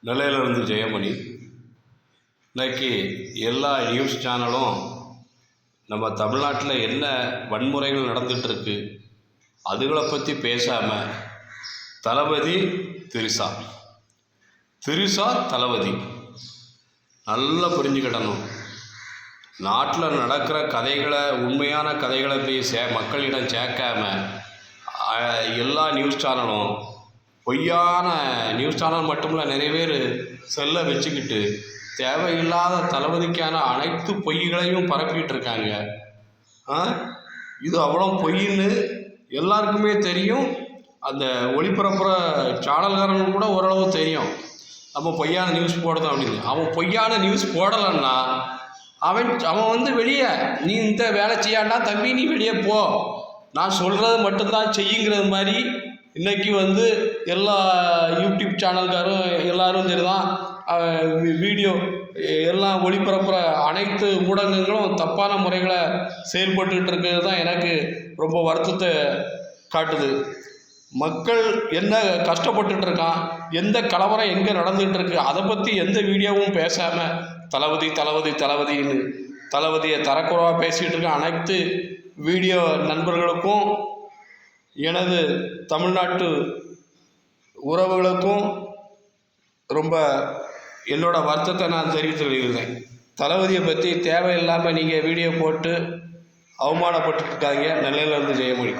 நெல்லையிலிருந்து ஜெயமணி. இன்னைக்கு எல்லா நியூஸ் சேனலும் நம்ம தமிழ்நாட்டில் என்ன வன்முறைகள் நடந்துகிட்ருக்கு அதுகளை பற்றி பேசாமல் தளபதி திரிசா தளபதி நல்லா புரிஞ்சுக்கிடணும். நாட்டில் நடக்கிற கதைகளை, உண்மையான கதைகளை போய் மக்களிடம் சேர்க்காம எல்லா நியூஸ் சேனலும் பொய்யான நியூஸ் சேனல் மட்டுமில்ல, நிறைய பேர் செல்லை வச்சுக்கிட்டு தேவையில்லாத தளபதிக்கான அனைத்து பொய்களையும் பரப்பிட்டு இருக்காங்க. இது அவ்வளோ பொய்ன்னு எல்லாருக்குமே தெரியும். அந்த ஒளிபரப்புற சேனல்காரங்க கூட ஓரளவு தெரியும் நம்ம பொய்யான நியூஸ் போடுறோம் அப்படின்னு. அவன் பொய்யான நியூஸ் போடலைன்னா அவன் வெளியே, நீ இந்த வேலை செய்யாண்டா தம்பி, நீ வெளியே போ, நான் சொல்கிறது மட்டும்தான் செய்யுங்கிறது மாதிரி இன்றைக்கி எல்லா யூடியூப் சேனல்காரும் எல்லாரும் சரிதான், வீடியோ எல்லாம் ஒளிபரப்புகிற அனைத்து ஊடகங்களும் தப்பான முறைகளை செயல்பட்டுக்கிட்டு இருக்கிறது தான் எனக்கு ரொம்ப வருத்தத்தை காட்டுது. மக்கள் என்ன கஷ்டப்பட்டுட்டு இருக்கான், எந்த கலவரம் எங்கே நடந்துகிட்டு இருக்கு, அதை பற்றி எந்த வீடியோவும் பேசாமல் தளபதின்னு தளபதியை தரக்குறைவாக பேசிகிட்டு இருக்க அனைத்து வீடியோ நண்பர்களுக்கும், எனது தமிழ்நாட்டு உறவுகளுக்கும் ரொம்ப என்னோட வருத்தத்தை நான் தெரிவித்து வருகிறேன். தளபதியை பற்றி தேவையில்லாமல் நீங்கள் வீடியோ போட்டு அவமானப்பட்டுருக்காங்க. நெல்லையிலிருந்து ஜெயமணி.